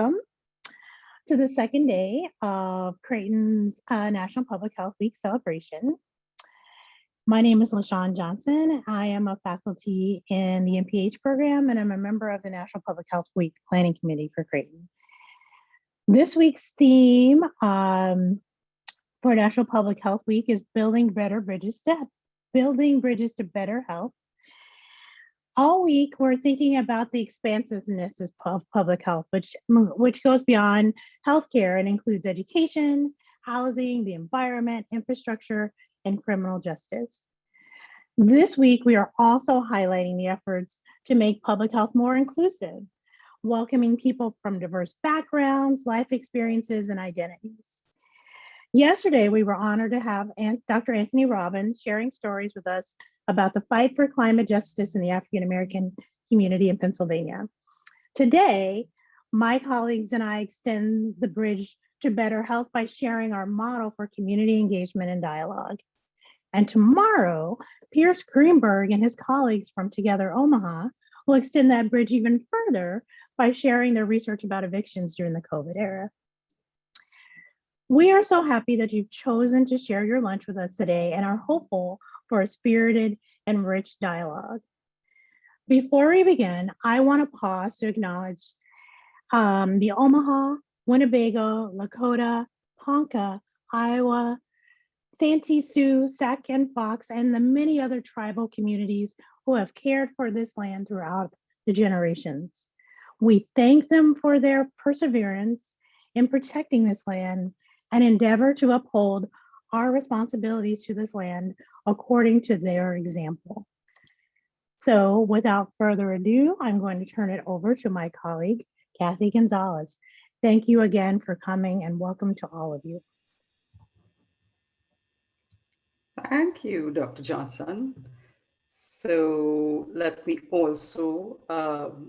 Welcome to the second day of Creighton's National Public Health Week celebration. My name is LaShawn Johnson. I am a faculty in the NPH program, and I'm a member of the National Public Health Week Planning Committee for Creighton. This week's theme for National Public Health Week is building bridges to better health. All week, we're thinking about the expansiveness of public health, which goes beyond healthcare and includes education, housing, the environment, infrastructure, and criminal justice. This week, we are also highlighting the efforts to make public health more inclusive, welcoming people from diverse backgrounds, life experiences, and identities. Yesterday, we were honored to have Dr. Anthony Robbins sharing stories with us about the fight for climate justice in the African American community in Pennsylvania. Today, my colleagues and I extend the bridge to better health by sharing our model for community engagement and dialogue. And tomorrow, Pierce Greenberg and his colleagues from Together Omaha will extend that bridge even further by sharing their research about evictions during the COVID era. We are so happy that you've chosen to share your lunch with us today and are hopeful for a spirited and rich dialogue. Before we begin, I want to pause to acknowledge the Omaha, Winnebago, Lakota, Ponca, Iowa, Santee Sioux, Sac and Fox, and the many other tribal communities who have cared for this land throughout the generations. We thank them for their perseverance in protecting this land and endeavor to uphold our responsibilities to this land according to their example. So without further ado, I'm going to turn it over to my colleague, Kathy Gonzales. Thank you again for coming and welcome to all of you. Thank you, Dr. Johnson. So let me also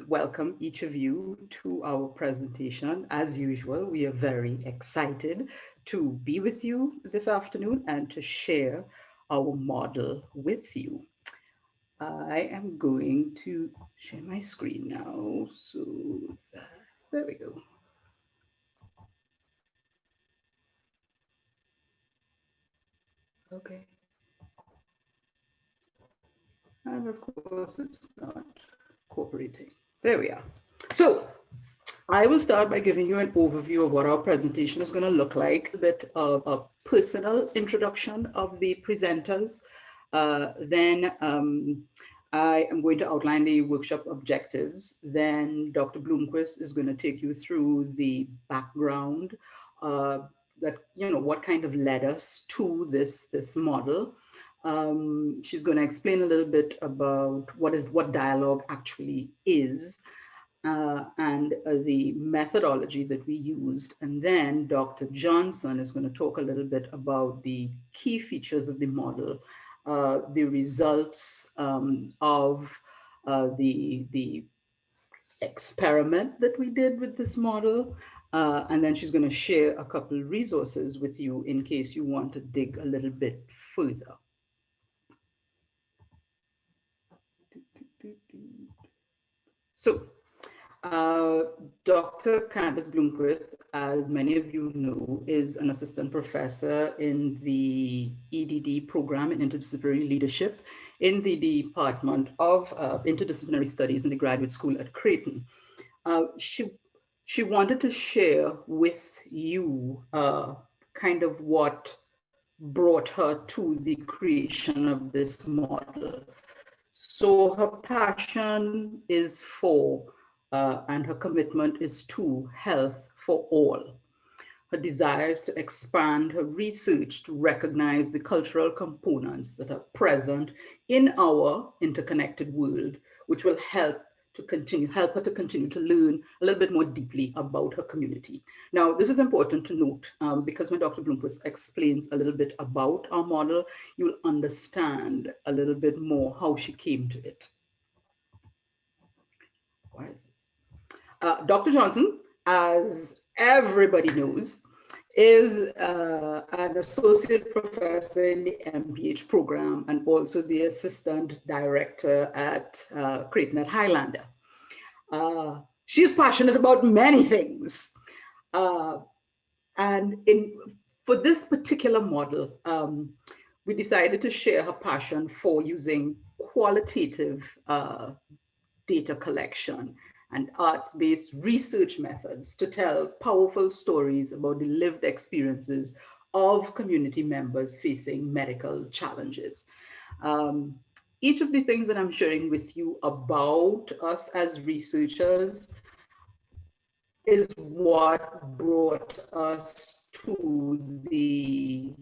welcome each of you to our presentation. As usual, we are very excited to be with you this afternoon and to share our model with you. I am going to share my screen now. So there we go. Okay. And of course, it's not cooperating. There we are. So I will start by giving you an overview of what our presentation is going to look like, a bit of a personal introduction of the presenters. Then I am going to outline the workshop objectives. Then Dr. Bloomquist is going to take you through the background that, what kind of led us to this model. She's going to explain a little bit about what dialogue actually is. And the methodology that we used. And then Dr. Johnson is going to talk a little bit about the key features of the model, the results of the experiment that we did with this model. And then she's going to share a couple of resources with you in case you want to dig a little bit further. So, Dr. Candace Bloomquist, as many of you know, is an assistant professor in the EDD program in interdisciplinary leadership in the Department of Interdisciplinary Studies in the Graduate School at Creighton. She wanted to share with you kind of what brought her to the creation of this model. So her passion is for and her commitment is to health for all. Her desire is to expand her research to recognize the cultural components that are present in our interconnected world, which will help her to continue to learn a little bit more deeply about her community. Now, this is important to note because when Dr. Bloomquist explains a little bit about our model, you'll understand a little bit more how she came to it. Why is this? Dr. Johnson, as everybody knows, is an associate professor in the MPH program and also the assistant director at Creighton at Highlander. She is passionate about many things. And for this particular model, we decided to share her passion for using qualitative data collection and arts-based research methods to tell powerful stories about the lived experiences of community members facing medical challenges. Each of the things that I'm sharing with you about us as researchers is what brought us to the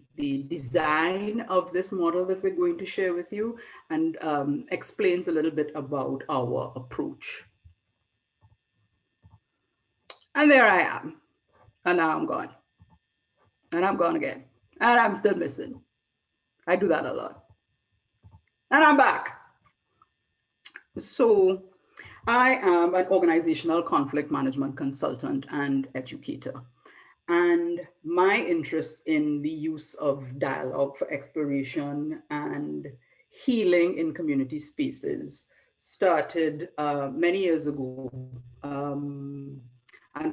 design of this model that we're going to share with you, and explains a little bit about our approach. And there I am. And now I'm gone. And I'm gone again. And I'm still missing. I do that a lot. And I'm back. So I am an organizational conflict management consultant and educator. And my interest in the use of dialogue for exploration and healing in community spaces started many years ago, and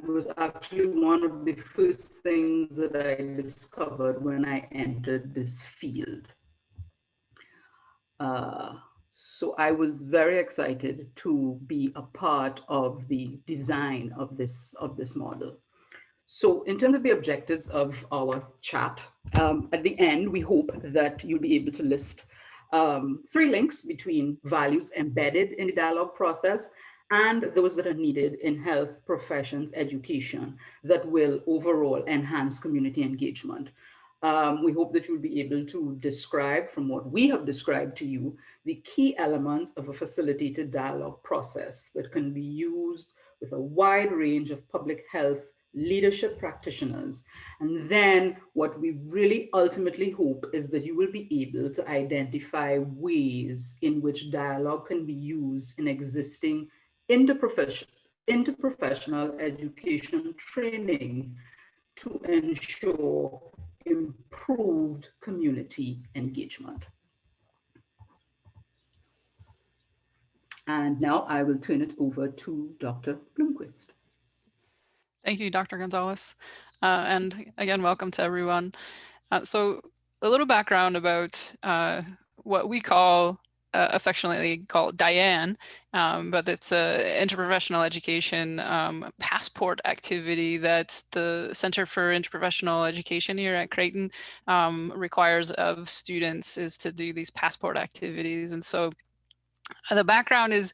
was actually one of the first things that I discovered when I entered this field. So I was very excited to be a part of the design of this model. So in terms of the objectives of our chat, at the end, we hope that you'll be able to list 3 links between values embedded in the dialogue process and those that are needed in health professions education that will overall enhance community engagement. We hope that you'll be able to describe, from what we have described to you, the key elements of a facilitated dialogue process that can be used with a wide range of public health leadership practitioners. And then what we really ultimately hope is that you will be able to identify ways in which dialogue can be used in existing interprofessional education training to ensure improved community engagement. And now I will turn it over to Dr. Bloomquist. Thank you, Dr. Gonzales. And again, welcome to everyone. So a little background about what we call, affectionately called DIANE, but it's an interprofessional education passport activity that the Center for Interprofessional Education here at Creighton requires of students, is to do these passport activities. And so the background is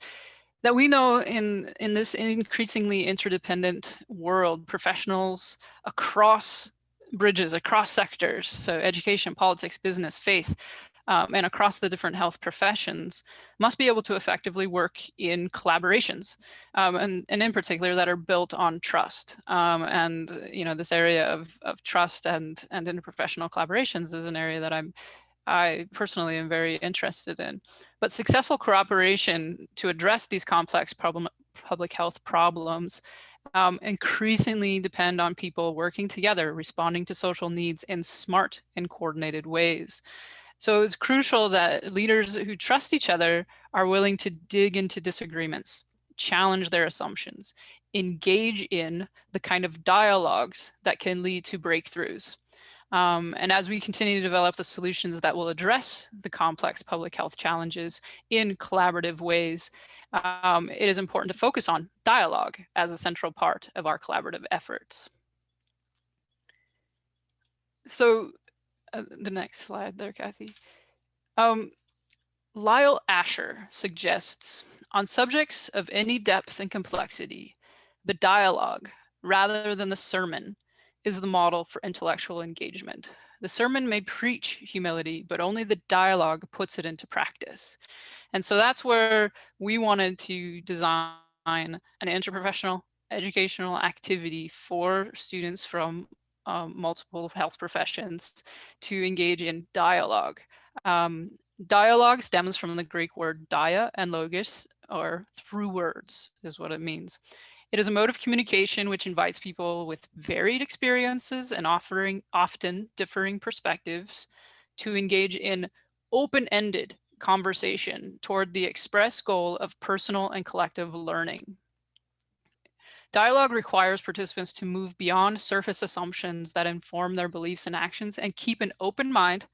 that we know in this increasingly interdependent world, professionals across bridges, across sectors, so education, politics, business, faith, and across the different health professions, must be able to effectively work in collaborations, and in particular that are built on trust. And this area of trust and interprofessional collaborations is an area that I personally am very interested in. But successful cooperation to address these complex public health problems increasingly depend on people working together, responding to social needs in smart and coordinated ways. So it's crucial that leaders who trust each other are willing to dig into disagreements, challenge their assumptions, engage in the kind of dialogues that can lead to breakthroughs. And as we continue to develop the solutions that will address the complex public health challenges in collaborative ways, it is important to focus on dialogue as a central part of our collaborative efforts. So the next slide there, Kathy. Lyle Asher suggests, on subjects of any depth and complexity, the dialogue, rather than the sermon, is the model for intellectual engagement. The sermon may preach humility, but only the dialogue puts it into practice. And so that's where we wanted to design an interprofessional educational activity for students from multiple health professions to engage in dialogue. Dialogue stems from the Greek word dia and logos, or through words is what it means. It is a mode of communication which invites people with varied experiences and often differing perspectives to engage in open-ended conversation toward the express goal of personal and collective learning. Dialogue requires participants to move beyond surface assumptions that inform their beliefs and actions and keep an open mind,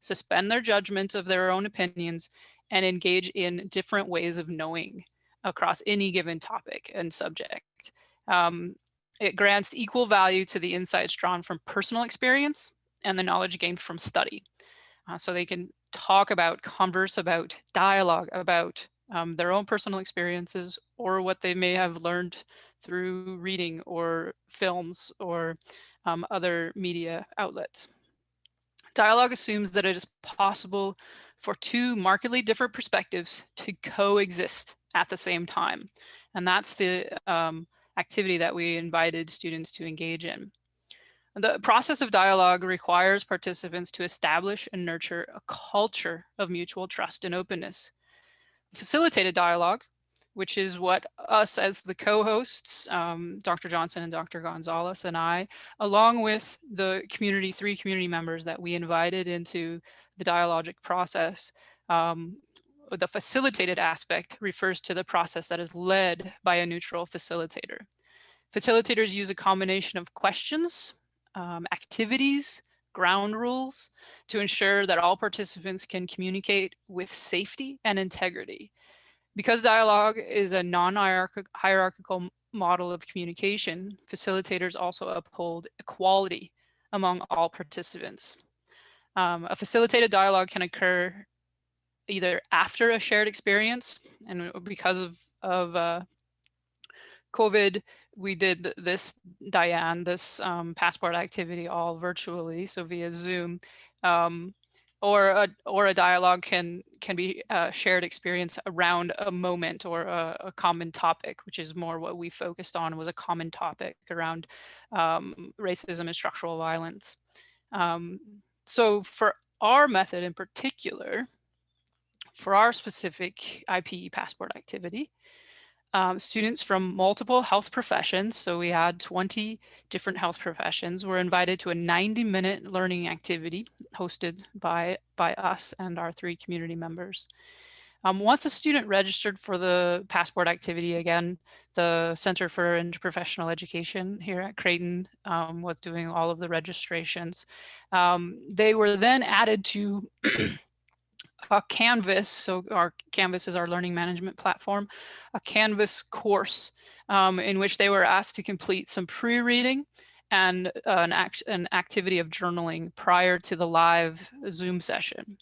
suspend their judgment of their own opinions, and engage in different ways of knowing across any given topic and subject. It grants equal value to the insights drawn from personal experience and the knowledge gained from study. So they can talk about, converse about, dialogue about their own personal experiences or what they may have learned through reading or films or other media outlets. Dialogue assumes that it is possible for two markedly different perspectives to coexist at the same time. And that's the activity that we invited students to engage in. The process of dialogue requires participants to establish and nurture a culture of mutual trust and openness. Facilitated dialogue, which is what us as the co-hosts, Dr. Johnson and Dr. Gonzales and I, along with the three community members that we invited into the dialogic process, the facilitated aspect refers to the process that is led by a neutral facilitator. Facilitators use a combination of questions, activities, ground rules to ensure that all participants can communicate with safety and integrity. Because dialogue is a non-hierarchical model of communication, facilitators also uphold equality among all participants. A facilitated dialogue can occur either after a shared experience, and because of COVID, we did this DIANE, this passport activity all virtually, so via Zoom. Or a dialogue can be a shared experience around a moment or a common topic, which is more what we focused on, was a common topic around racism and structural violence. So for our method in particular, for our specific IPE passport activity, students from multiple health professions, so we had 20 different health professions, were invited to a 90-minute learning activity hosted by us and our three community members. Once a student registered for the passport activity, again, the Center for Interprofessional Education here at Creighton was doing all of the registrations. They were then added to a Canvas, so our Canvas is our learning management platform, a Canvas course in which they were asked to complete some pre-reading and an activity of journaling prior to the live Zoom session.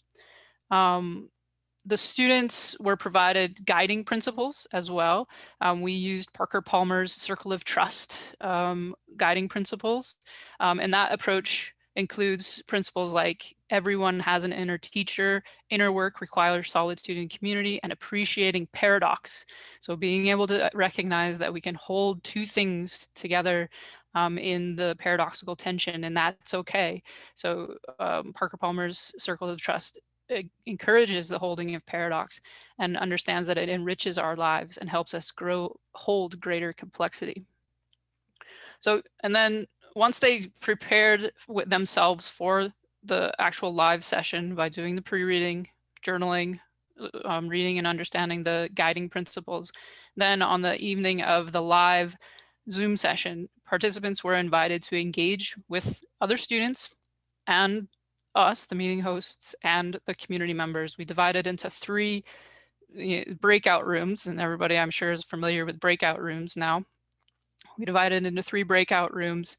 The students were provided guiding principles as well. We used Parker Palmer's Circle of Trust guiding principles, and that approach includes principles like everyone has an inner teacher, inner work requires solitude and community, and appreciating paradox. So being able to recognize that we can hold two things together in the paradoxical tension, and that's okay. So Parker Palmer's Circle of Trust encourages the holding of paradox and understands that it enriches our lives and helps us hold greater complexity. So, and then once they prepared themselves for the actual live session by doing the pre-reading, journaling, reading and understanding the guiding principles, then on the evening of the live Zoom session, participants were invited to engage with other students and us, the meeting hosts, and the community members. We divided into three breakout rooms, and everybody I'm sure is familiar with breakout rooms now. We divided into three breakout rooms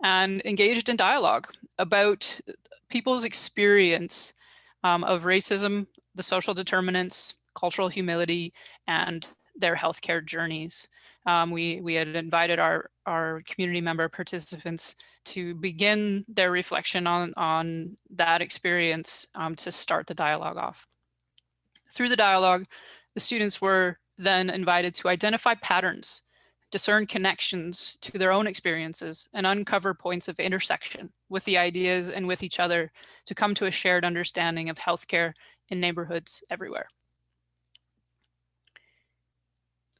and engaged in dialogue about people's experience of racism, the social determinants, cultural humility, and their healthcare journeys. We had invited our community member participants to begin their reflection on that experience to start the dialogue off. Through the dialogue, the students were then invited to identify patterns, discern connections to their own experiences, and uncover points of intersection with the ideas and with each other to come to a shared understanding of healthcare in neighborhoods everywhere.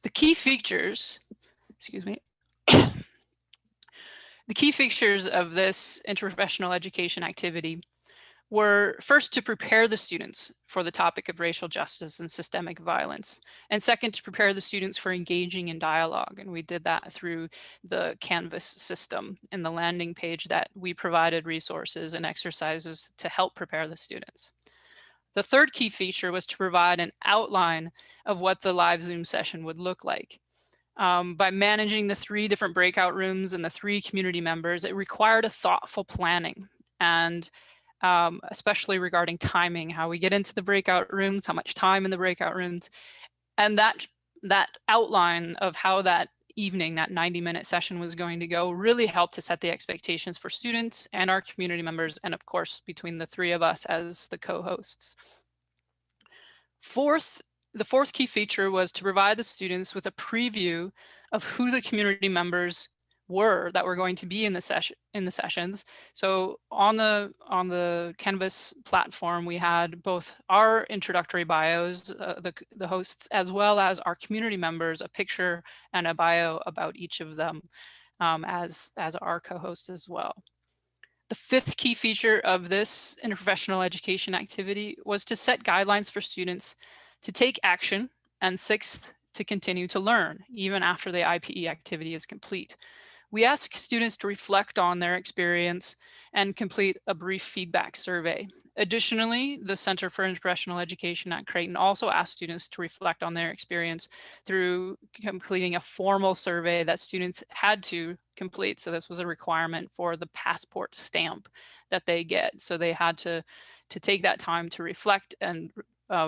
The key features, excuse me, the key features of this interprofessional education activity were first to prepare the students for the topic of racial justice and systemic violence, and second to prepare the students for engaging in dialogue. And we did that through the Canvas system and the landing page that we provided resources and exercises to help prepare the students. The third key feature was to provide an outline of what the live Zoom session would look like. By managing the 3 different breakout rooms and the 3 community members, it required a thoughtful planning, and especially regarding timing, how we get into the breakout rooms, how much time in the breakout rooms, and that outline of how that evening, that 90-minute session was going to go, really helped to set the expectations for students and our community members, and of course, between the 3 of us as the co-hosts. The fourth key feature was to provide the students with a preview of who the community members were that were going to be in the sessions. So on the Canvas platform, we had both our introductory bios, the hosts, as well as our community members, a picture and a bio about each of them, as our co-host as well. The fifth key feature of this interprofessional education activity was to set guidelines for students to take action, and sixth, to continue to learn even after the IPE activity is complete. We ask students to reflect on their experience and complete a brief feedback survey. Additionally, the Center for Interprofessional Education at Creighton also asked students to reflect on their experience through completing a formal survey that students had to complete. So this was a requirement for the passport stamp that they get. So they had to take that time to reflect and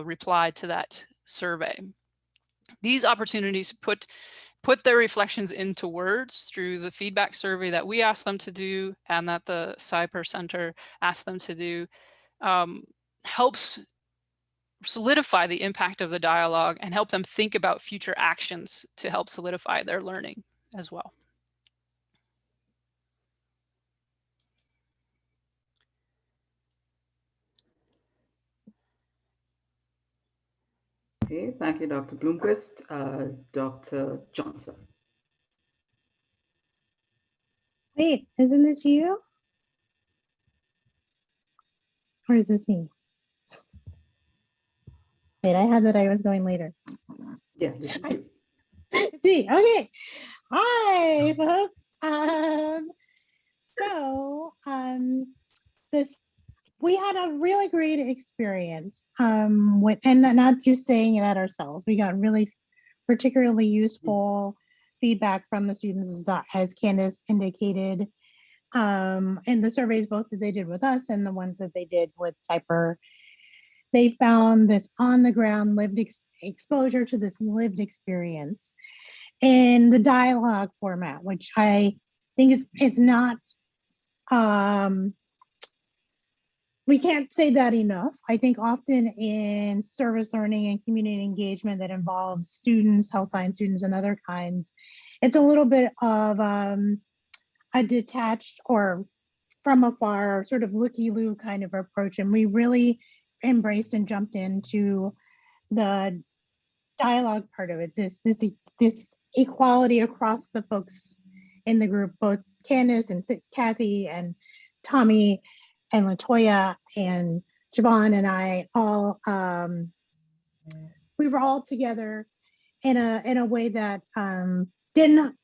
reply to that survey. These opportunities put their reflections into words through the feedback survey that we asked them to do and that the CyPER Center asked them to do, helps solidify the impact of the dialogue and help them think about future actions to help solidify their learning as well. Okay, thank you, Dr. Bloomquist. Dr. Johnson. Wait, isn't it you? Or is this me? Wait, I had that I was going later. Yeah, this is you. It's me. Okay. Hi, folks. We had a really great experience and not just saying it at ourselves. We got really particularly useful feedback from the students, as Candace indicated, in the surveys both that they did with us and the ones that they did with CyPER. They found this on the ground lived exposure to this lived experience in the dialogue format, which I think is not, we can't say that enough. I think often in service learning and community engagement that involves students, health science students and other kinds, it's a little bit of a detached or from afar sort of looky-loo kind of approach. And we really embraced and jumped into the dialogue part of it, this equality across the folks in the group, both Candace and Kathy and Tommy and Latoya and Javon and I all, we were all together in a way that didn't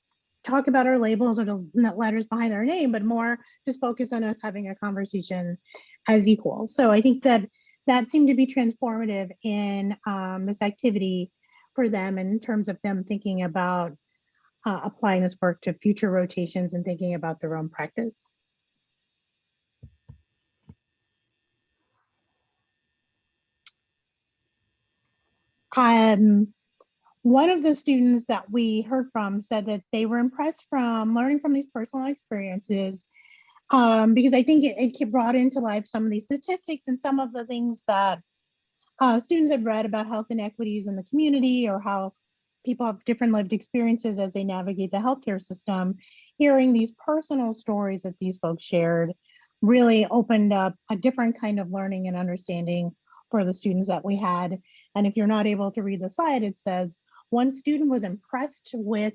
talk about our labels or the letters behind our name, but more just focus on us having a conversation as equals. So I think that seemed to be transformative in this activity for them in terms of them thinking about applying this work to future rotations and thinking about their own practice. One of the students that we heard from said that they were impressed from learning from these personal experiences, because I think it brought into life some of these statistics and some of the things that students have read about health inequities in the community, or how people have different lived experiences as they navigate the healthcare system. Hearing these personal stories that these folks shared really opened up a different kind of learning and understanding for the students that we had. And if you're not able to read the slide, it says, one student was impressed with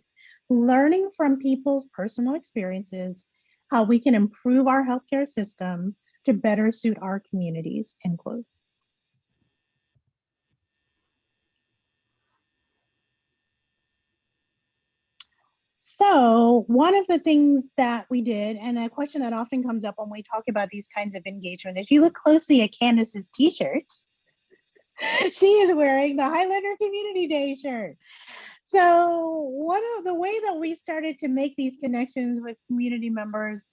learning from people's personal experiences, how we can improve our healthcare system to better suit our communities, end quote. So one of the things that we did, and a question that often comes up when we talk about these kinds of engagement, is you look closely at Candace's t-shirt. She is wearing the Highlander Community Day shirt. So one of the way that we started to make these connections with community members,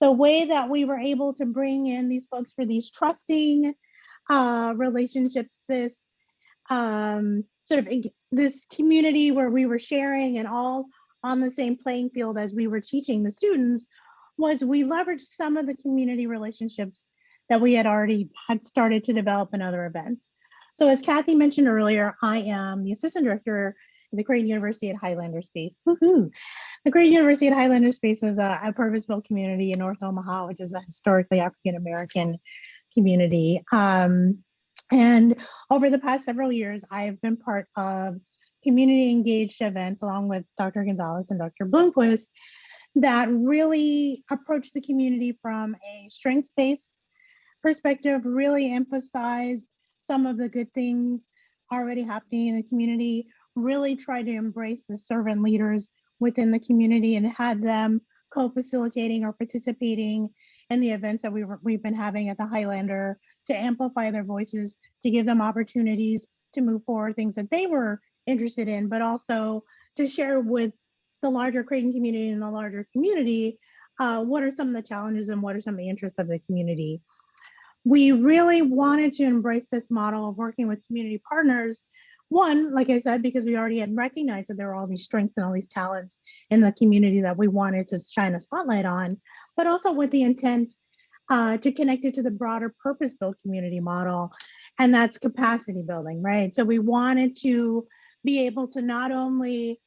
the way that we were able to bring in these folks for these trusting relationships, this sort of this community where we were sharing and all on the same playing field as we were teaching the students, was we leveraged some of the community relationships that we had already started to develop in other events. So as Kathy mentioned earlier, I am the assistant director in the Creighton University at Highlander Space. Woohoo! The Creighton University at Highlander Space was a purpose-built community in North Omaha, which is a historically African-American community. And over the past several years, I've been part of community engaged events along with Dr. Gonzales and Dr. Bloomquist that really approach the community from a strengths-based perspective, really emphasize some of the good things already happening in the community, really try to embrace the servant leaders within the community and had them co-facilitating or participating in the events that we've been having at the Highlander to amplify their voices, to give them opportunities to move forward things that they were interested in, but also to share with the larger Creighton community and the larger community what are some of the challenges and what are some of the interests of the community. We really wanted to embrace this model of working with community partners. One, like I said, because we already had recognized that there were all these strengths and all these talents in the community that we wanted to shine a spotlight on, but also with the intent to connect it to the broader purpose-built community model, and that's capacity building, right? So we wanted to be able to not only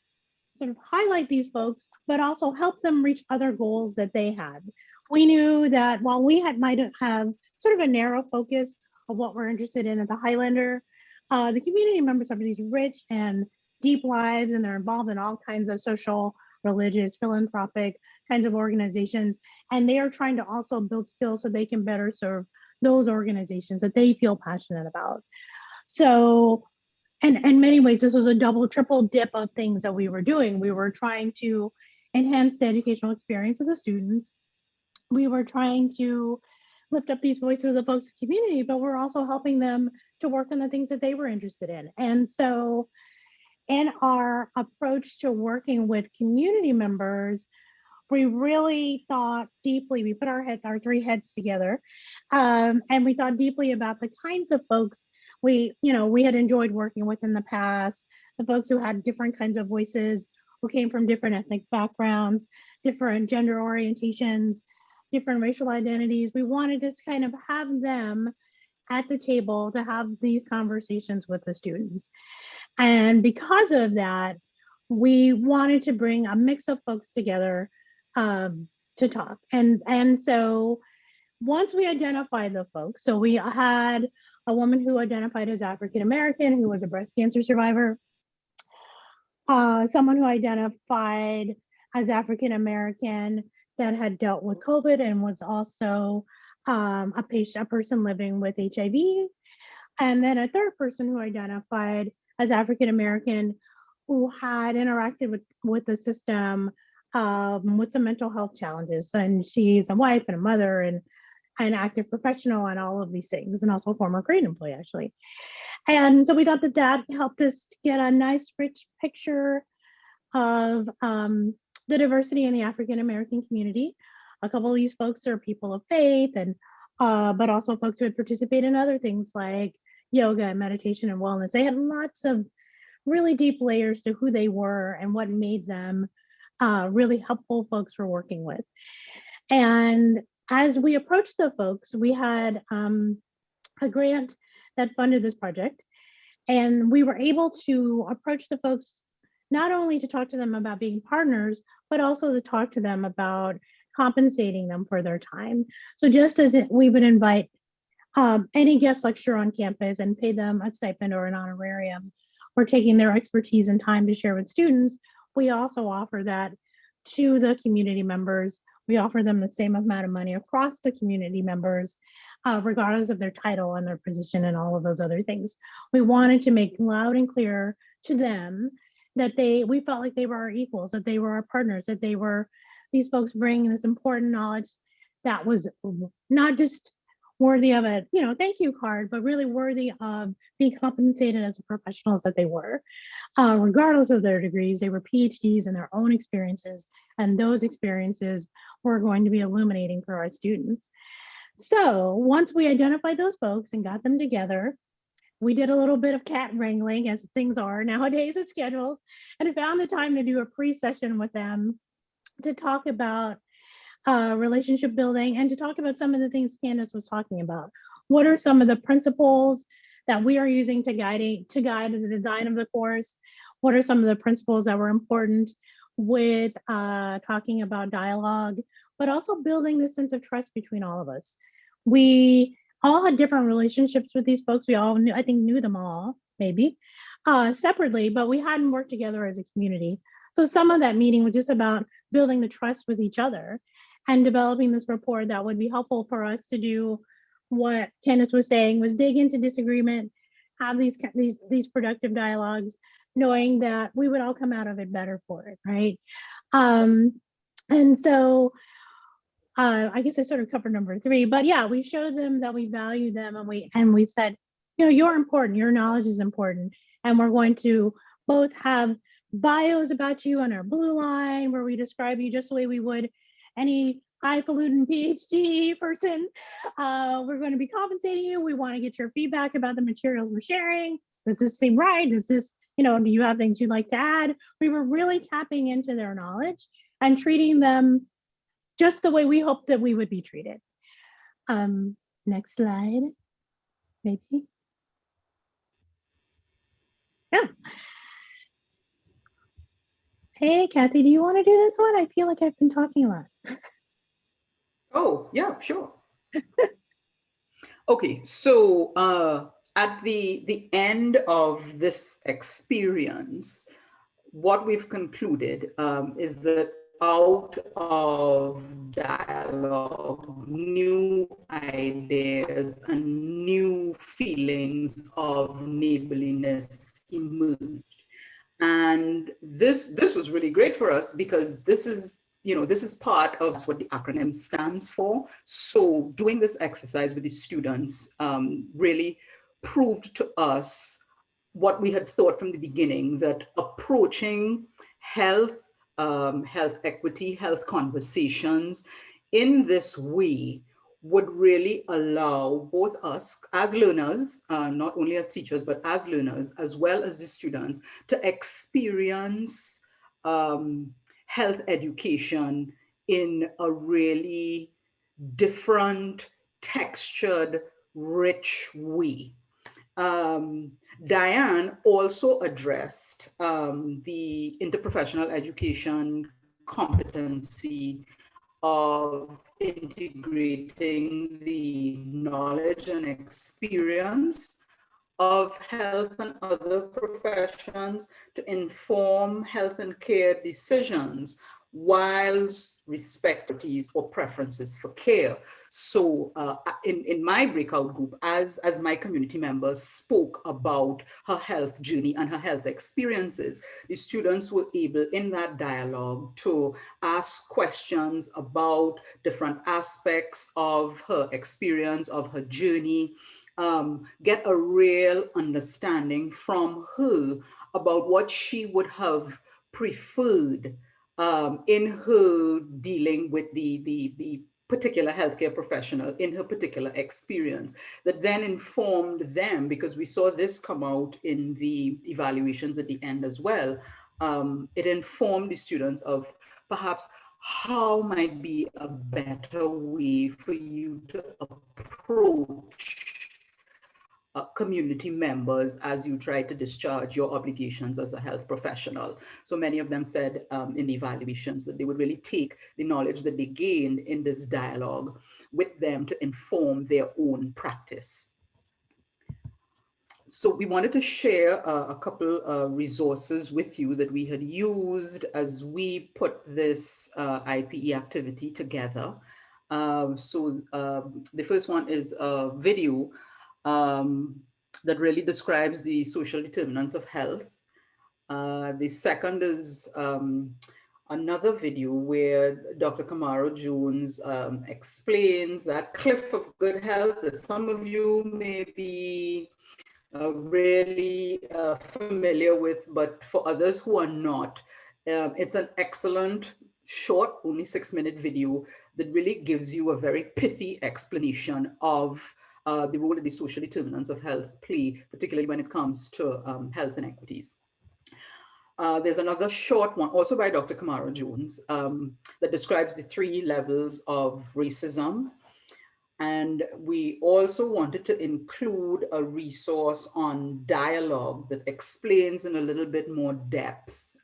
sort of highlight these folks, but also help them reach other goals that they had. We knew that while we might have sort of a narrow focus of what we're interested in at the Highlander, the community members have these rich and deep lives, and they're involved in all kinds of social, religious, philanthropic kinds of organizations. And they are trying to also build skills so they can better serve those organizations that they feel passionate about. So, and in many ways, this was a double, triple dip of things that we were doing. We were trying to enhance the educational experience of the students. We were trying to lift up these voices of folks in the community, but we're also helping them to work on the things that they were interested in. And so in our approach to working with community members, we really thought deeply. We put our three heads together, and we thought deeply about the kinds of folks we had enjoyed working with in the past, the folks who had different kinds of voices, who came from different ethnic backgrounds, different gender orientations, different racial identities. We wanted to kind of have them at the table to have these conversations with the students. And because of that, we wanted to bring a mix of folks together to talk. And so once we identified the folks, so we had a woman who identified as African American, who was a breast cancer survivor, someone who identified as African American that had dealt with COVID and was also a person living with HIV, and then a third person who identified as African American who had interacted with the system with some mental health challenges, and she's a wife and a mother and an active professional and all of these things, and also a former Creighton employee, actually. And so we thought that helped us get a nice, rich picture of the diversity in the African American community. A couple of these folks are people of faith, and but also folks who had participated in other things like yoga and meditation and wellness. They had lots of really deep layers to who they were and what made them really helpful folks for working with. And as we approached the folks, we had a grant that funded this project, and we were able to approach the folks not only to talk to them about being partners, but also to talk to them about compensating them for their time. So just as we would invite any guest lecturer on campus and pay them a stipend or an honorarium for taking their expertise and time to share with students, we also offer that to the community members We offer them the same amount of money across the community members, regardless of their title and their position and all of those other things. We wanted to make loud and clear to them that we felt like they were our equals, that they were our partners, that these folks bring this important knowledge that was not just worthy of a thank you card, but really worthy of being compensated as the professionals that they were. Regardless of their degrees, they were PhDs in their own experiences, and those experiences were going to be illuminating for our students. So once we identified those folks and got them together, we did a little bit of cat wrangling, as things are nowadays at schedules, and found the time to do a pre-session with them to talk about relationship building and to talk about some of the things Candace was talking about. What are some of the principles that we are using to guide the design of the course? What are some of the principles that were important with talking about dialogue, but also building this sense of trust between all of us? We all had different relationships with these folks. We all knew them all, maybe separately, but we hadn't worked together as a community. So some of that meeting was just about building the trust with each other and developing this rapport that would be helpful for us to do what Candace was saying, was dig into disagreement, have these productive dialogues, knowing that we would all come out of it better for it, right? And so I guess I sort of covered number 3, but yeah, we showed them that we value them, and we said, you're important, your knowledge is important, and we're going to both have bios about you on our blue line where we describe you just the way we would any highfalutin PhD person. We're going to be compensating you. We want to get your feedback about the materials we're sharing. Does this seem right? Does this, do you have things you'd like to add? We were really tapping into their knowledge and treating them just the way we hoped that we would be treated. Next slide, maybe. Yeah. Hey, Kathy, do you want to do this one? I feel like I've been talking a lot. Oh, yeah, sure. Okay, so at the end of this experience, what we've concluded is that out of dialogue, new ideas and new feelings of neighborliness emerged. And this was really great for us, because this is part of what the acronym stands for. So doing this exercise with the students really proved to us what we had thought from the beginning, that approaching health, health equity, health conversations in this way would really allow both us as learners, not only as teachers, but as learners, as well as the students, to experience health education in a really different, textured, rich way. DIANE also addressed the interprofessional education competency of integrating the knowledge and experience of health and other professions to inform health and care decisions, whilst respecting or preferences for care. So in my breakout group, as my community members spoke about her health journey and her health experiences, the students were able in that dialogue to ask questions about different aspects of her experience, of her journey, get a real understanding from her about what she would have preferred in her dealing with the particular healthcare professional in her particular experience, that then informed them, because we saw this come out in the evaluations at the end as well. It informed the students of perhaps how might be a better way for you to approach community members as you try to discharge your obligations as a health professional. So many of them said in the evaluations that they would really take the knowledge that they gained in this dialogue with them to inform their own practice. So we wanted to share a couple resources with you that we had used as we put this IPE activity together. The first one is a video that really describes the social determinants of health. The second is another video where Dr. Kamara Jones explains that cliff of good health that some of you may be really familiar with, but for others who are not, it's an excellent, short, only 6-minute video that really gives you a very pithy explanation of the role that the social determinants of health play, particularly when it comes to health inequities. There's another short one, also by Dr. Kamara Jones, that describes the 3 levels of racism. And we also wanted to include a resource on dialogue that explains in a little bit more depth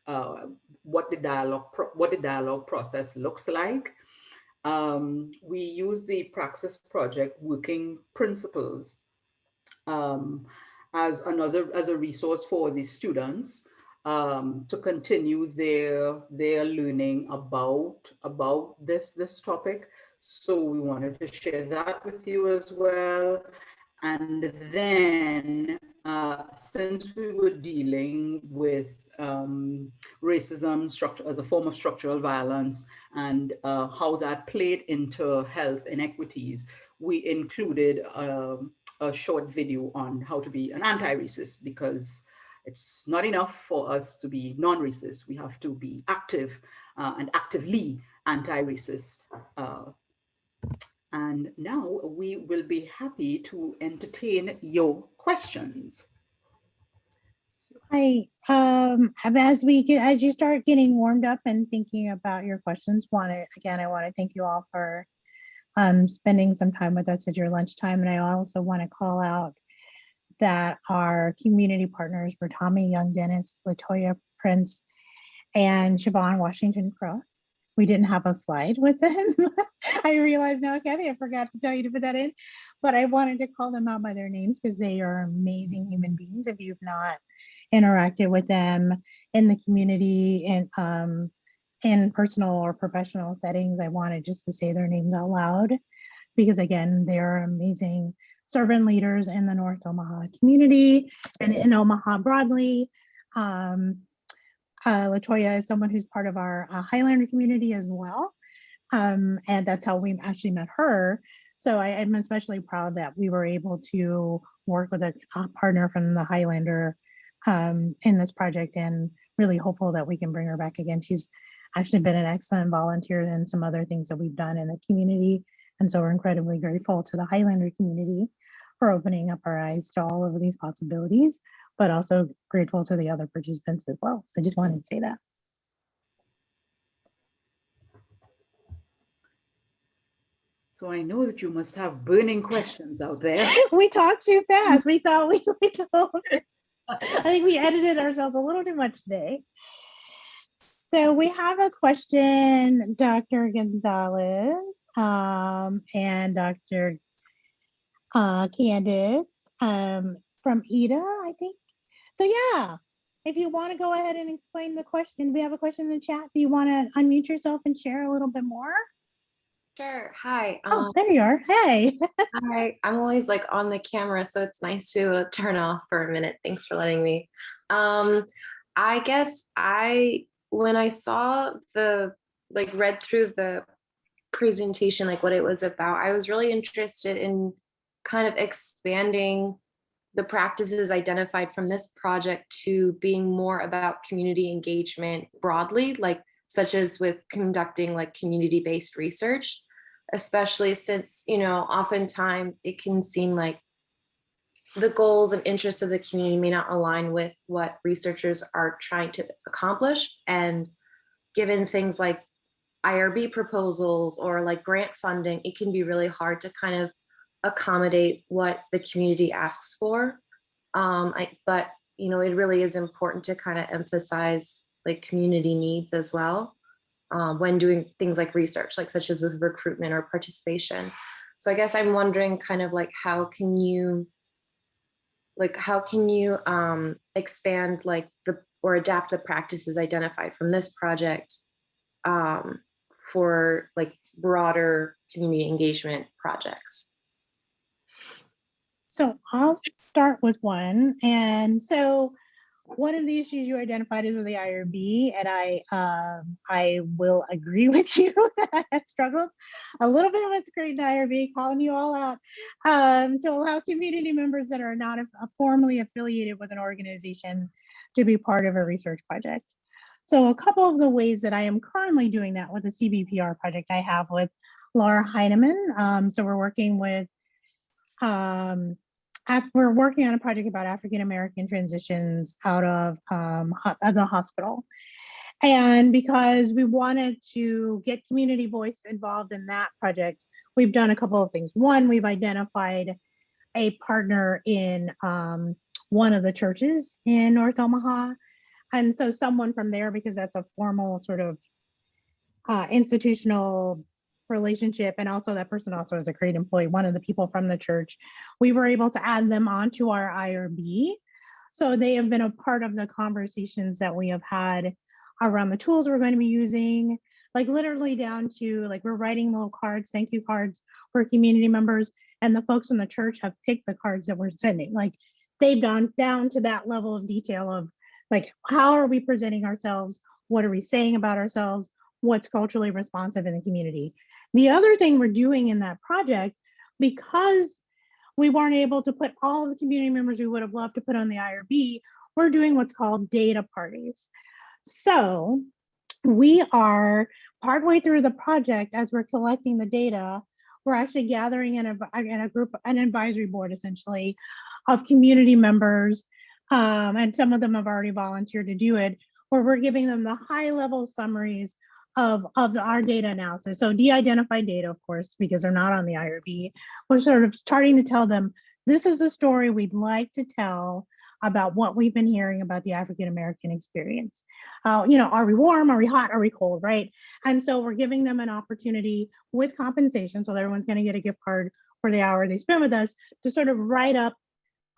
what the dialogue process looks like. We use the Praxis Project Working Principles as a resource for the students to continue their learning about this topic. So we wanted to share that with you as well. And then since we were dealing with racism as a form of structural violence and how that played into health inequities, we included a short video on how to be an anti-racist, because it's not enough for us to be non-racist. We have to be active and actively anti-racist. And now we will be happy to entertain your questions. Hi, as you start getting warmed up and thinking about your questions, I want to thank you all for spending some time with us at your lunchtime. And I also want to call out that our community partners were Tommy Young Dennis, Latoya Prince, and Siobhan Washington Croft. We didn't have a slide with them. I realize now, Kathy, I forgot to tell you to put that in, but I wanted to call them out by their names because they are amazing human beings. If you've not interacted with them in the community and in personal or professional settings, I wanted just to say their names out loud because again, they're amazing servant leaders in the North Omaha community and in Omaha broadly. Latoya is someone who's part of our Highlander community as well. And that's how we actually met her. So I'm especially proud that we were able to work with a partner from the Highlander in this project, and really hopeful that we can bring her back again. She's actually been an excellent volunteer in some other things that we've done in the community. And so we're incredibly grateful to the Highlander community for opening up our eyes to all of these possibilities, but also grateful to the other participants as well. So I just wanted to say that. So I know that you must have burning questions out there. We talked too fast. We thought we told. I think we edited ourselves a little too much today. So we have a question, Dr. Gonzales and Dr. Candace from Ida, I think. So yeah, if you want to go ahead and explain the question, we have a question in the chat. Do you want to unmute yourself and share a little bit more? Sure. Hi. Oh, there you are. Hey. Hi. I'm always like on the camera, so it's nice to turn off for a minute. Thanks for letting me. I guess when I saw read through the presentation, like what it was about, I was really interested in kind of expanding the practices identified from this project to being more about community engagement broadly, like such as with conducting like community-based research, especially since, oftentimes it can seem like the goals and interests of the community may not align with what researchers are trying to accomplish. And given things like IRB proposals or like grant funding, it can be really hard to kind of accommodate what the community asks for. But it really is important to kind of emphasize like community needs as well when doing things like research, like such as with recruitment or participation. So I guess I'm wondering kind of like how can you like how can you expand like or adapt the practices identified from this project for like broader community engagement projects? So I'll start with one. And so one of the issues you identified is with the IRB, and I will agree with you that I have struggled a little bit with creating IRB, calling you all out, to allow community members that are not formally affiliated with an organization to be part of a research project. So a couple of the ways that I am currently doing that with the CBPR project I have with Laura Heineman. So we're working with we're working on a project about African American transitions out of the hospital. And because we wanted to get community voice involved in that project, we've done a couple of things. One, we've identified a partner in one of the churches in North Omaha. And so someone from there, because that's a formal sort of institutional relationship, and also that person also is a great employee, one of the people from the church, we were able to add them onto our IRB. So they have been a part of the conversations that we have had around the tools we're going to be using, like literally down to like we're writing little cards, thank you cards for community members, and the folks in the church have picked the cards that we're sending. Like they've gone down to that level of detail of like, how are we presenting ourselves? What are we saying about ourselves? What's culturally responsive in the community? The other thing we're doing in that project, because we weren't able to put all of the community members we would have loved to put on the IRB, we're doing what's called data parties. So we are partway through the project. As we're collecting the data, we're actually gathering in a group, an advisory board essentially, of community members, and some of them have already volunteered to do it, where we're giving them the high level summaries of our data analysis. So de-identified data, of course, because they're not on the IRB. We're sort of starting to tell them, this is the story we'd like to tell about what we've been hearing about the African American experience. Are we warm? Are we hot? Are we cold? Right? And so we're giving them an opportunity with compensation. So everyone's going to get a gift card for the hour they spend with us to sort of write up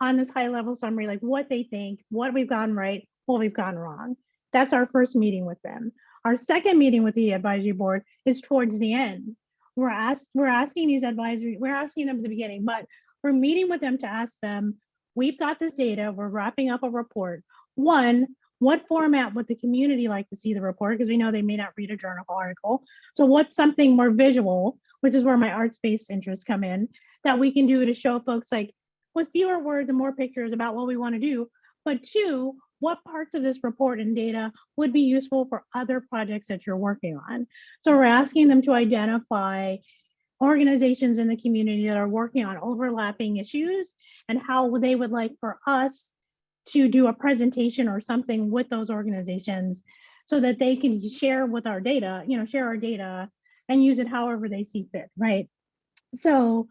on this high level summary, like what they think, what we've gotten right, what we've gotten wrong. That's our first meeting with them. Our second meeting with the advisory board is towards the end. We're asking them at the beginning, but we're meeting with them to ask them, we've got this data, we're wrapping up a report. One, what format would the community like to see the report? Because we know they may not read a journal article. So what's something more visual, which is where my arts-based interests come in, that we can do to show folks like with fewer words and more pictures about what we want to do. But two, what parts of this report and data would be useful for other projects that you're working on? So we're asking them to identify organizations in the community that are working on overlapping issues and how they would like for us to do a presentation or something with those organizations so that they can share with our data, share our data and use it however they see fit, right? So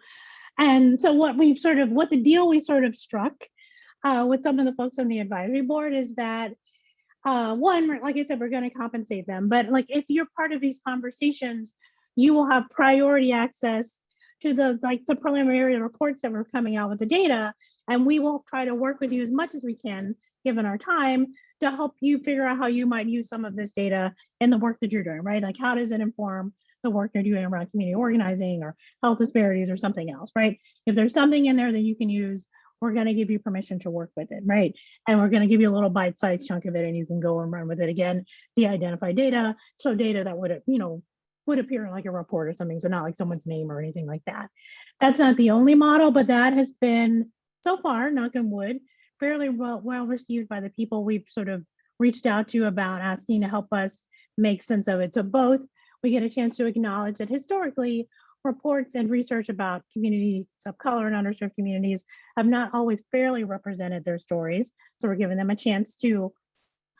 what the deal we sort of struck with some of the folks on the advisory board is that one, like I said, we're going to compensate them, but like if you're part of these conversations, you will have priority access to the preliminary reports that we're coming out with the data, and we will try to work with you as much as we can, given our time, to help you figure out how you might use some of this data in the work that you're doing, right? Like how does it inform the work you're doing around community organizing or health disparities or something else, right? If there's something in there that you can use, we're going to give you permission to work with it, right? And we're going to give you a little bite-sized chunk of it and you can go and run with it again, de-identify data, so data that would appear in like a report or something, so not like someone's name or anything like that. That's not the only model, but that has been, so far, knock on wood, fairly well received by the people we've sort of reached out to about asking to help us make sense of it. So both, we get a chance to acknowledge that historically, reports and research about communities of color and underserved communities have not always fairly represented their stories. So we're giving them a chance to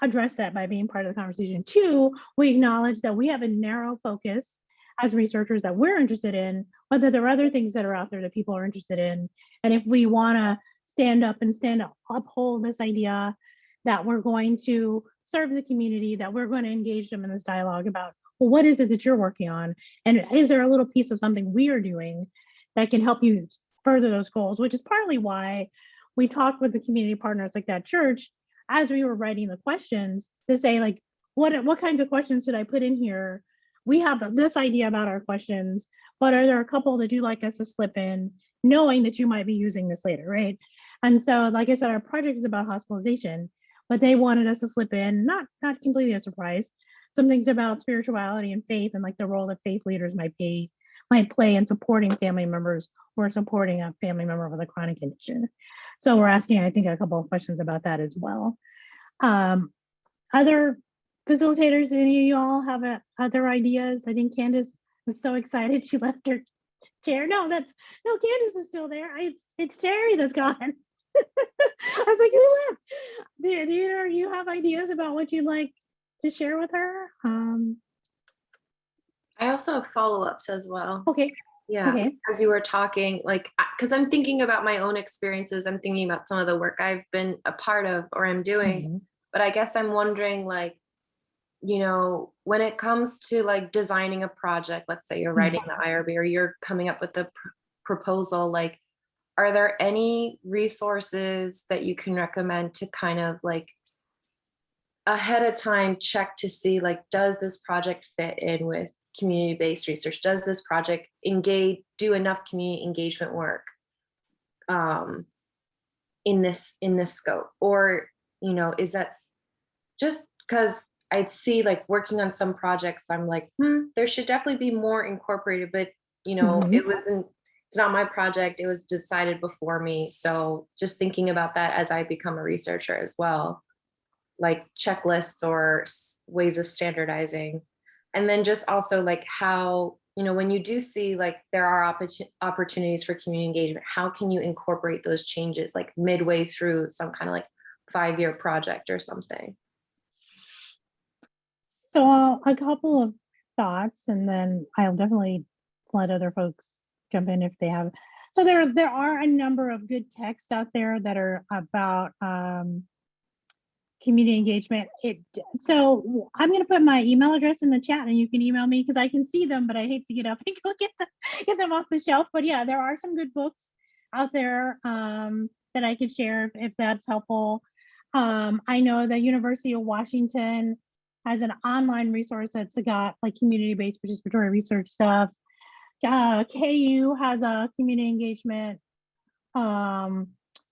address that by being part of the conversation. Two, we acknowledge that we have a narrow focus as researchers that we're interested in, but that there are other things that are out there that people are interested in. And if we want to stand up and uphold this idea that we're going to serve the community, that we're going to engage them in this dialogue about, well, what is it that you're working on? And is there a little piece of something we are doing that can help you further those goals, which is partly why we talked with the community partners like that church as we were writing the questions to say like, what kinds of questions should I put in here? We have this idea about our questions, but are there a couple that you'd like us to slip in, knowing that you might be using this later, right? And so, like I said, our project is about hospitalization, but they wanted us to slip in, not completely a surprise, some things about spirituality and faith and like the role that faith leaders might play in supporting family members or supporting a family member with a chronic condition. So we're asking, I think, a couple of questions about that as well. Other facilitators, any of you all have other ideas? I think Candace was so excited she left her chair. No, Candace is still there. It's Terry that's gone. I was like, who left? Do either of you have ideas about what you'd like to share with her? I also have follow-ups as well. Okay. Yeah, Okay. as you were talking, like, because I'm thinking about my own experiences, I'm thinking about some of the work I've been a part of or I'm doing, but I guess I'm wondering, like, you know, when it comes to like designing a project, let's say you're writing the IRB or you're coming up with the proposal, like, are there any resources that you can recommend to kind of like ahead of time check to see, like, does this project fit in with community-based research? Does this project do enough community engagement work in this scope? Or, you know, is that just because I'd see like working on some projects, I'm like, there should definitely be more incorporated, but you know, it's not my project. It was decided before me. So just thinking about that as I become a researcher as well, like checklists or ways of standardizing. And then just also like how, you know, when you do see like there are opportunities for community engagement, how can you incorporate those changes like midway through some kind of like 5-year project or something? So a couple of thoughts, and then I'll definitely let other folks jump in if they have. So there are a number of good texts out there that are about community engagement. So I'm going to put my email address in the chat, and you can email me because I can see them, but I hate to get up and go get them off the shelf. But yeah, there are some good books out there that I could share if that's helpful. I know the University of Washington has an online resource that's got like community-based participatory research stuff. KU has a community engagement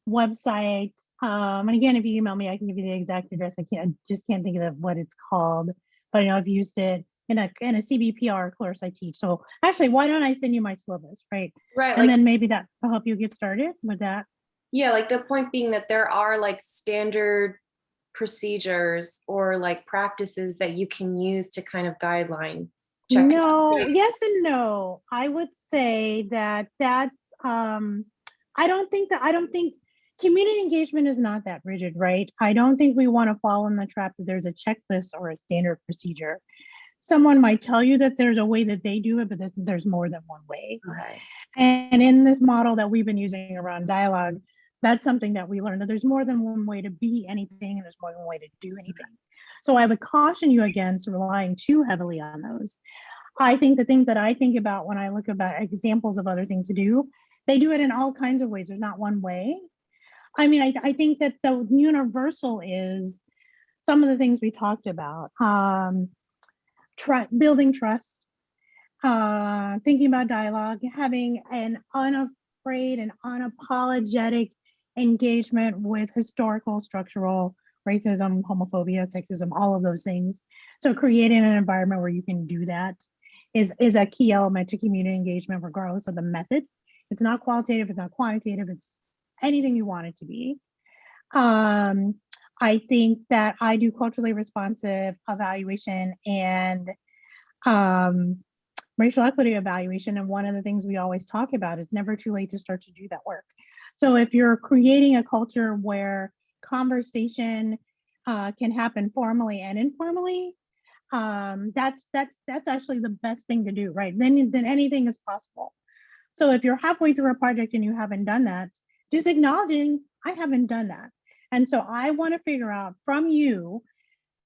website. And again, if you email me, I can give you the exact address. I just can't think of what it's called, but I know I've used it in a CBPR course I teach. So actually, why don't I send you my syllabus, right? Right. And like, then maybe that will help you get started with that. Yeah, like the point being that there are like standard procedures or like practices that you can use to kind of guideline check. No, yes and no. I would say that's I don't think community engagement is not that rigid, right? I don't think we want to fall in the trap that there's a checklist or a standard procedure. Someone might tell you that there's a way that they do it, but there's more than one way. Okay. And in this model that we've been using around dialogue, that's something that we learned, that there's more than one way to be anything and there's more than one way to do anything. So I would caution you against relying too heavily on those. I think the things that I think about when I look about examples of other things to do, they do it in all kinds of ways. There's not one way. I mean, I think that the universal is some of the things we talked about, building trust, thinking about dialogue, having an unafraid and unapologetic engagement with historical, structural racism, homophobia, sexism, all of those things. So creating an environment where you can do that is a key element to community engagement, regardless of the method. It's not qualitative, it's not quantitative, it's anything you want it to be. I think that I do culturally responsive evaluation and racial equity evaluation. And one of the things we always talk about is never too late to start to do that work. So if you're creating a culture where conversation can happen formally and informally, that's actually the best thing to do, right? Then anything is possible. So if you're halfway through a project and you haven't done that, just acknowledging I haven't done that. And so I want to figure out from you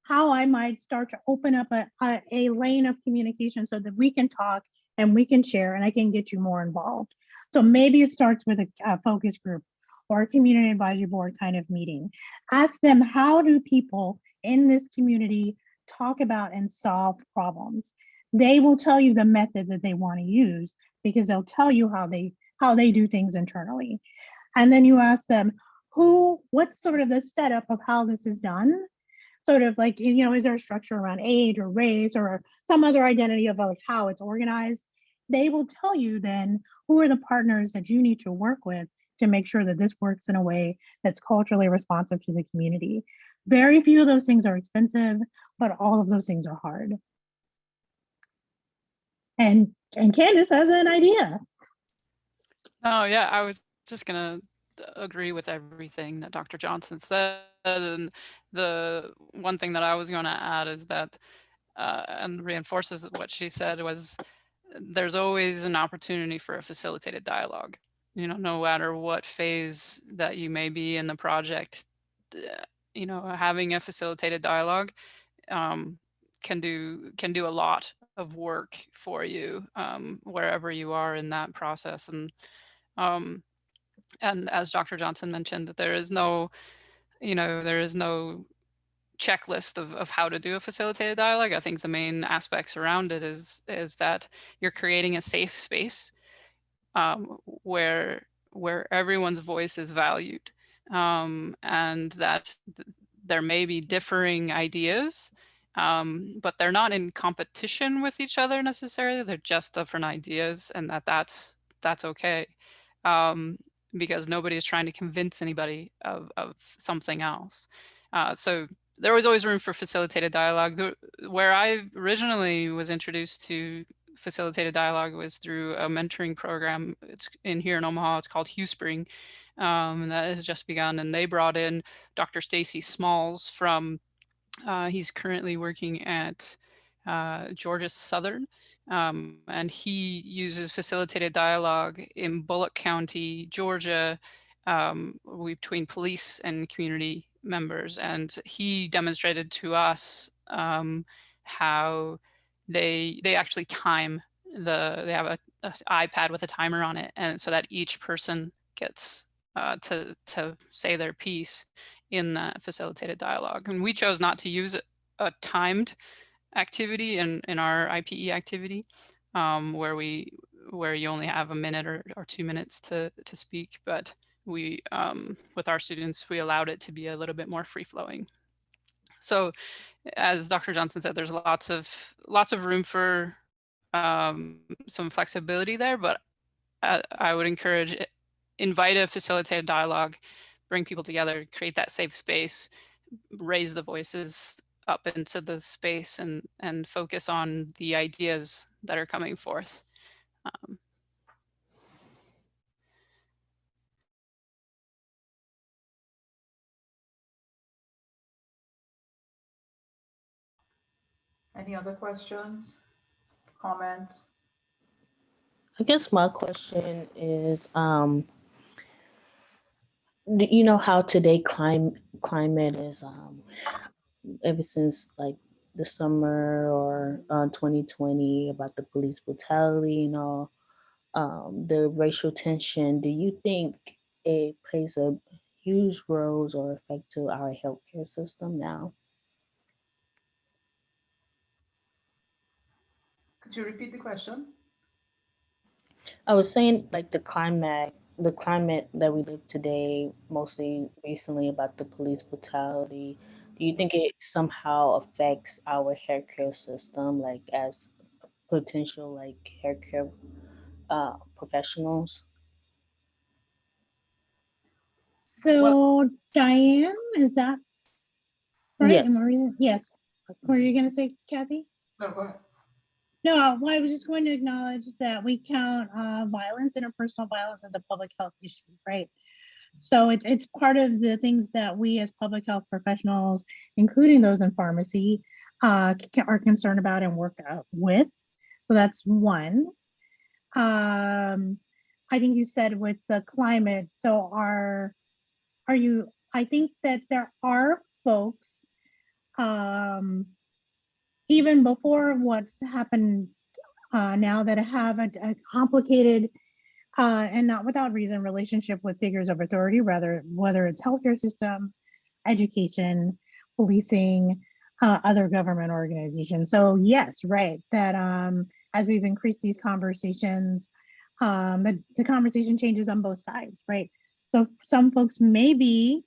how I might start to open up a lane of communication so that we can talk and we can share and I can get you more involved. So maybe it starts with a focus group, or a community advisory board kind of meeting. Ask them, how do people in this community talk about and solve problems? They will tell you the method that they want to use, because they'll tell you how they do things internally. And then you ask them, what's sort of the setup of how this is done? Sort of like, is there a structure around age or race or some other identity of like how it's organized? They will tell you then who are the partners that you need to work with to make sure that this works in a way that's culturally responsive to the community. Very few of those things are expensive, but all of those things are hard. And Candace has an idea. Oh yeah, I was just gonna agree with everything that Dr. Johnson said. And the one thing that I was going to add is that, and reinforces what she said, was there's always an opportunity for a facilitated dialogue. No matter what phase that you may be in the project, having a facilitated dialogue can do a lot of work for you wherever you are in that process. And as Dr. Johnson mentioned, that there is no checklist of how to do a facilitated dialogue. I think the main aspects around it is that you're creating a safe space where everyone's voice is valued, and that there may be differing ideas, but they're not in competition with each other necessarily. They're just different ideas, and that's okay. Because nobody is trying to convince anybody of something else. So there was always room for facilitated dialogue. Where I originally was introduced to facilitated dialogue was through a mentoring program. It's here in Omaha. It's called HuSpring, and that has just begun. And they brought in Dr. Stacy Smalls from, he's currently working at Georgia Southern, and he uses facilitated dialogue in Bullock County, Georgia, between police and community members. And he demonstrated to us how they actually time they have a iPad with a timer on it, and so that each person gets to say their piece in that facilitated dialogue. And we chose not to use a timed activity in our IPE activity, where you only have a minute or 2 minutes to speak, but we with our students, we allowed it to be a little bit more free flowing. So as Dr. Johnson said, there's lots of room for some flexibility there, but I would encourage invite a facilitated dialogue, bring people together, create that safe space, raise the voices up into the space, and focus on the ideas that are coming forth. Any other questions, comments? I guess my question is, you know how today climate is, ever since like the summer or 2020, about the police brutality and all, the racial tension. Do you think it plays a huge role or effect to our healthcare system now? Could you repeat the question? I was saying like the climate that we live today, mostly recently about the police brutality. Do you think it somehow affects our healthcare system, like as potential like haircare professionals? So Diane, is that right? Yes. Yes. What were you going to say, Kathy? No, go ahead. No, well, I was just going to acknowledge that we count violence, interpersonal violence, as a public health issue, right? So it's part of the things that we as public health professionals, including those in pharmacy, are concerned about and work out with. So that's one. I think you said with the climate. So I think that there are folks, even before what's happened now, that have a complicated and not without reason, relationship with figures of authority, whether it's healthcare system, education, policing, other government organizations. So yes, right, that as we've increased these conversations, the conversation changes on both sides, right? So some folks may be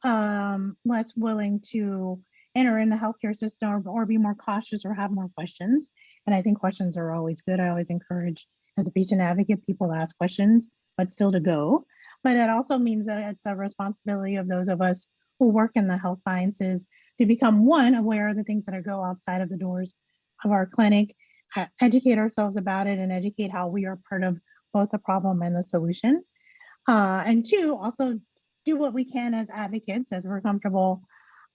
less willing to enter in the healthcare system or be more cautious or have more questions. And I think questions are always good. I always encourage, as a patient advocate, people to ask questions, but still to go. But it also means that it's a responsibility of those of us who work in the health sciences to become, one, aware of the things that go outside of the doors of our clinic, educate ourselves about it, and educate how we are part of both the problem and the solution. And two, also do what we can as advocates, as we're comfortable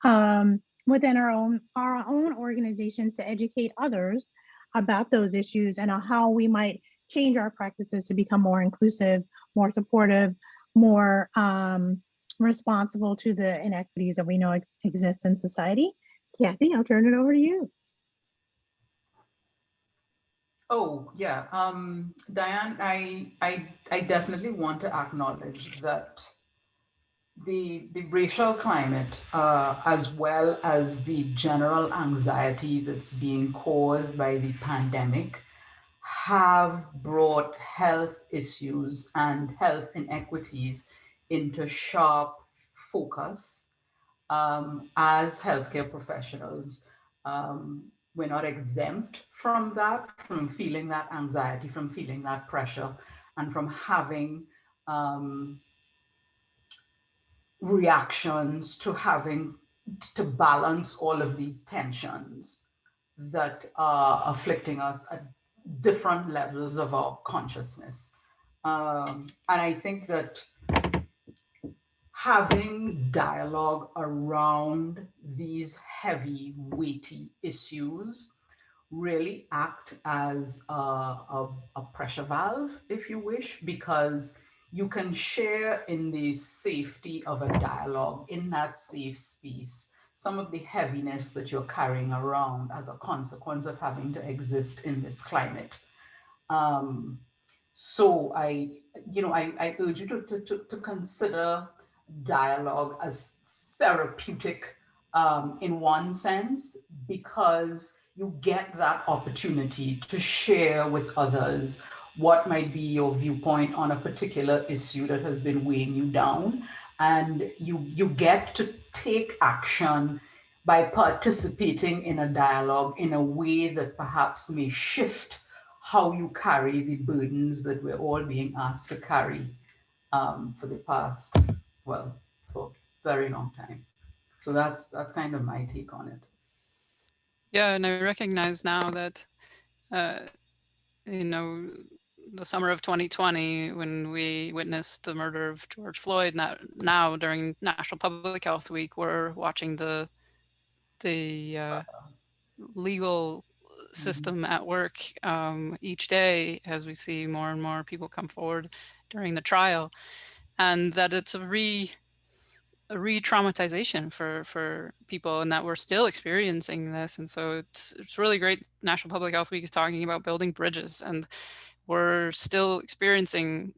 within our own organizations, to educate others about those issues and how we might change our practices to become more inclusive, more supportive, more responsible to the inequities that we know exist in society. Kathy, I'll turn it over to you. Oh, yeah. Diane, I definitely want to acknowledge that the racial climate, as well as the general anxiety that's being caused by the pandemic, have brought health issues and health inequities into sharp focus. As healthcare professionals, we're not exempt from that, from feeling that anxiety, from feeling that pressure, and from having reactions to having to balance all of these tensions that are afflicting us at different levels of our consciousness. And I think that having dialogue around these heavy, weighty issues really act as a pressure valve, if you wish, because you can share in the safety of a dialogue, in that safe space, some of the heaviness that you're carrying around as a consequence of having to exist in this climate. So I urge you to consider dialogue as therapeutic in one sense, because you get that opportunity to share with others what might be your viewpoint on a particular issue that has been weighing you down. And you get to take action by participating in a dialogue in a way that perhaps may shift how you carry the burdens that we're all being asked to carry for the past, well, for a very long time. So that's kind of my take on it. Yeah, and I recognize now that, you know, the summer of 2020, when we witnessed the murder of George Floyd, now during National Public Health Week, we're watching the legal system at work each day as we see more and more people come forward during the trial, and that it's a re-traumatization for people, and that we're still experiencing this. And so it's really great National Public Health Week is talking about building bridges, and we're still experiencing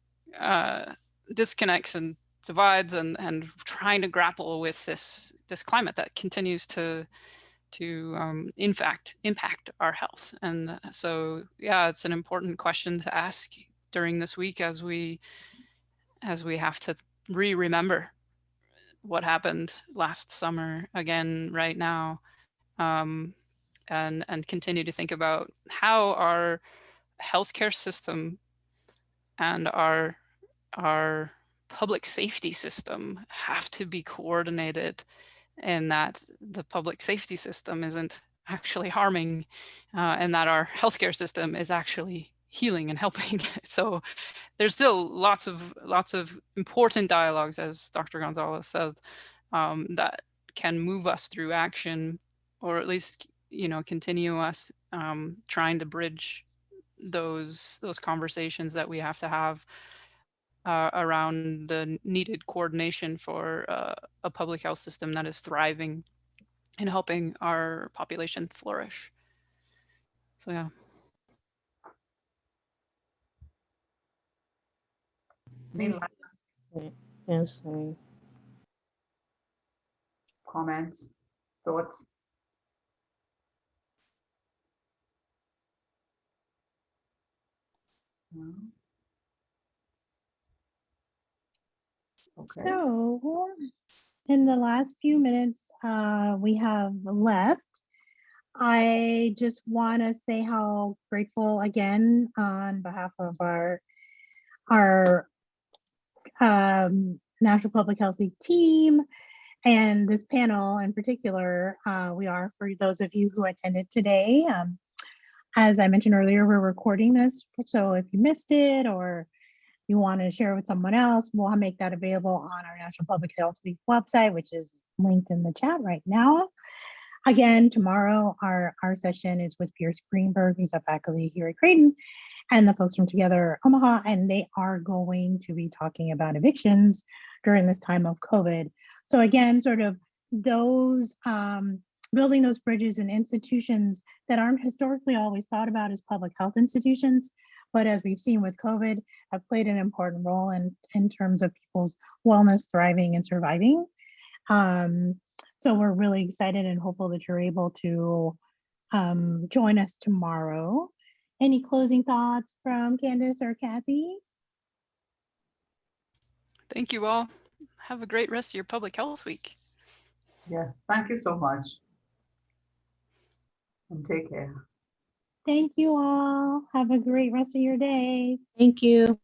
disconnects and divides and trying to grapple with this climate that continues to impact our health. And so, yeah, it's an important question to ask during this week as we have to remember what happened last summer again right now, and continue to think about how our healthcare system and our public safety system have to be coordinated, and that the public safety system isn't actually harming, and that our healthcare system is actually healing and helping. So there's still lots of important dialogues, as Dr. Gonzales said, that can move us through action, or at least, continue us trying to bridge those conversations that we have to have around the needed coordination for a public health system that is thriving and helping our population flourish. So yeah. Any Mm. last Yes, sorry. comments, thoughts? No? Okay. So in the last few minutes we have left, I just want to say how grateful again on behalf of our National Public Health Week team and this panel in particular, we are for those of you who attended today. As I mentioned earlier, we're recording this, so if you missed it or you want to share it with someone else, we'll make that available on our National Public Health Week website, which is linked in the chat right now. Again, tomorrow, our session is with Pierce Greenberg, who's a faculty here at Creighton, and the folks from Together Omaha, and they are going to be talking about evictions during this time of COVID. So again, sort of those building those bridges and institutions that aren't historically always thought about as public health institutions, but as we've seen with COVID, have played an important role in terms of people's wellness, thriving, and surviving. So we're really excited and hopeful that you're able to join us tomorrow. Any closing thoughts from Candace or Kathy? Thank you all. Have a great rest of your public health week. Yeah, thank you so much. And take care. Thank you all. Have a great rest of your day. Thank you.